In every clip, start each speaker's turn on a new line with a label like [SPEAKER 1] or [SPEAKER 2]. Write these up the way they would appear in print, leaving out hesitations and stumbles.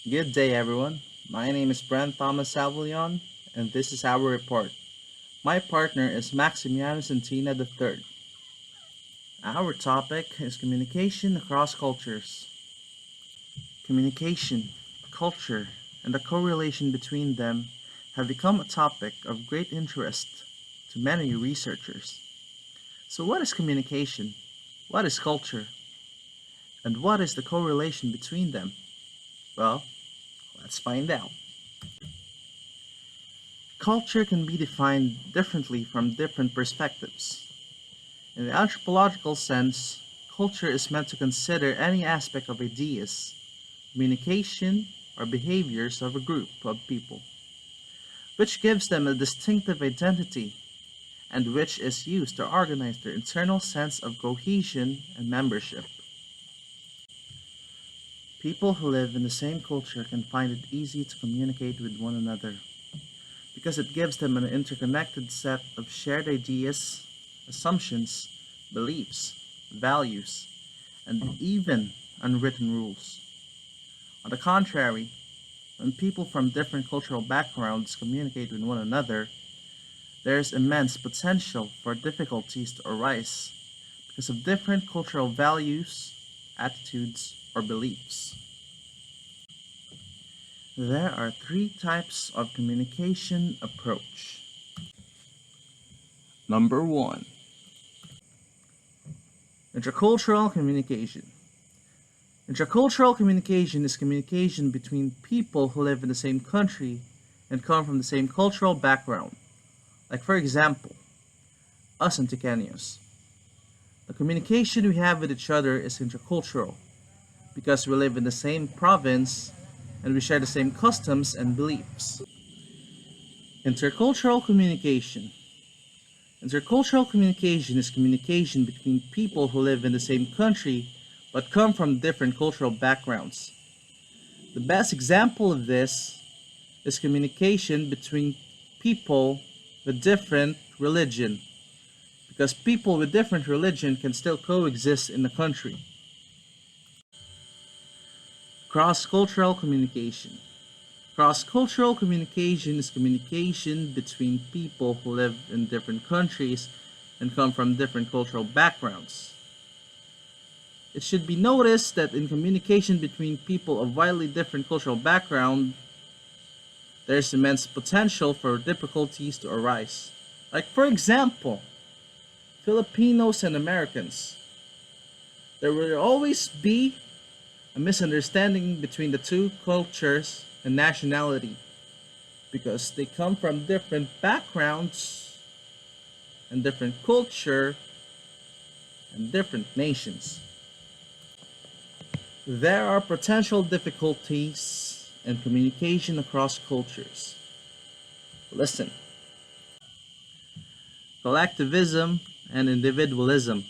[SPEAKER 1] Good day, everyone. My name is Brent Thomas SALVALEON, and this is our report. My partner is Maximiano Sentina III. Our topic is communication across cultures. Communication, culture, and the correlation between them have become a topic of great interest to many researchers. So, what is communication? What is culture? And what is the correlation between them? Well, let's find out. Culture can be defined differently from different perspectives. In the anthropological sense, culture is meant to consider any aspect of ideas, communication, or behaviors of a group of people, which gives them a distinctive identity and which is used to organize their internal sense of cohesion and membership. People who live in the same culture can find it easy to communicate with one another because it gives them an interconnected set of shared ideas, assumptions, beliefs, values, and even unwritten rules. On the contrary, when people from different cultural backgrounds communicate with one another, there is immense potential for difficulties to arise because of different cultural values, attitudes, or beliefs. There are three types of communication approach. Number one, intercultural communication. Intercultural communication is communication between people who live in the same country and come from the same cultural background. Like, for example, us Antiqueños. The communication we have with each other is intercultural because we live in the same province and we share the same customs and beliefs. Intercultural communication. Intercultural communication is communication between people who live in the same country but come from different cultural backgrounds. The best example of this is communication between people with different religion because people with different religion can still coexist in the country. Cross-cultural communication. Cross-cultural communication is communication between people who live in different countries and come from different cultural backgrounds. It should be noticed that in communication between people of widely different cultural background, there is immense potential for difficulties to arise. Like, for example, Filipinos and Americans. There will always be a misunderstanding between the two cultures and nationality because they come from different backgrounds and different culture and different nations. There are potential difficulties in communication across cultures. Listen. Collectivism and individualism.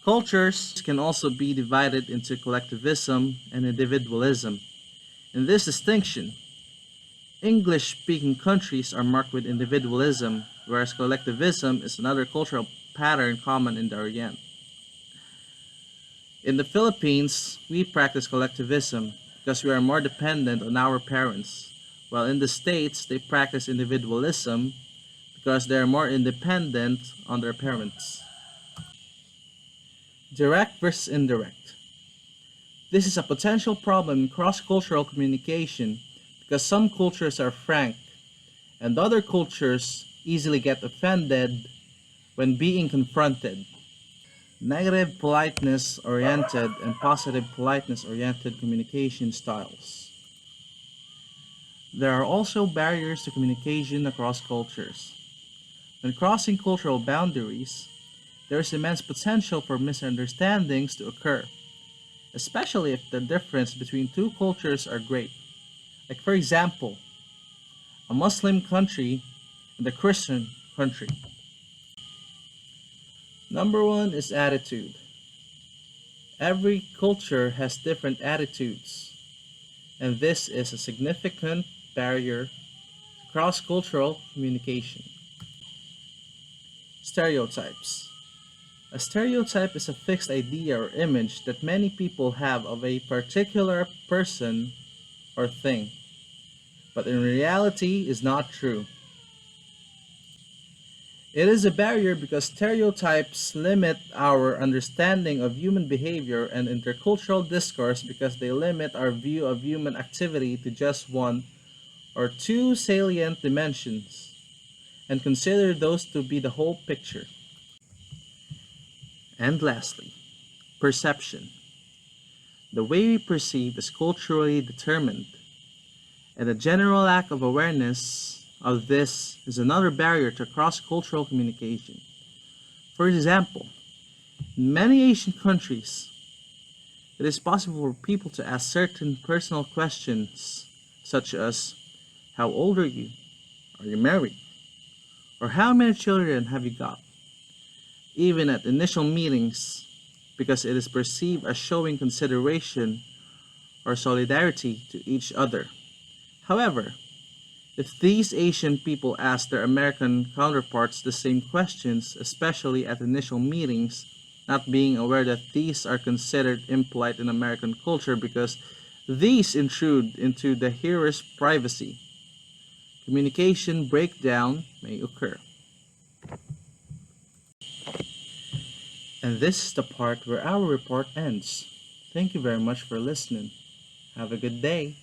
[SPEAKER 1] Cultures can also be divided into collectivism and individualism. In this distinction, English-speaking countries are marked with individualism, whereas collectivism is another cultural pattern common in the Orient. In the Philippines, we practice collectivism because we are more dependent on our parents, while in the States, they practice individualism because they are more independent on their parents. Direct versus indirect. This is a potential problem in cross-cultural communication because some cultures are frank and other cultures easily get offended when being confronted. Negative politeness oriented and positive politeness oriented communication styles. There are also barriers to communication across cultures. When crossing cultural boundaries, there is immense potential for misunderstandings to occur, especially if the difference between two cultures are great. Like, for example, a Muslim country and a Christian country. Number one is attitude. Every culture has different attitudes, and this is a significant barrier to cross-cultural communication. Stereotypes. A stereotype is a fixed idea or image that many people have of a particular person or thing, but in reality is not true. It is a barrier because stereotypes limit our understanding of human behavior and intercultural discourse because they limit our view of human activity to just one or two salient dimensions and consider those to be the whole picture. And lastly, perception. The way we perceive is culturally determined, and a general lack of awareness of this is another barrier to cross cultural communication. For example, in many Asian countries, it is possible for people to ask certain personal questions, such as, how old are you? Are you married? Or how many children have you got? Even at initial meetings, because it is perceived as showing consideration or solidarity to each other. However, if these Asian people ask their American counterparts the same questions, especially at initial meetings, not being aware that these are considered impolite in American culture because these intrude into the hearer's privacy, communication breakdown may occur. And this is the part where our report ends. Thank you very much for listening. Have a good day.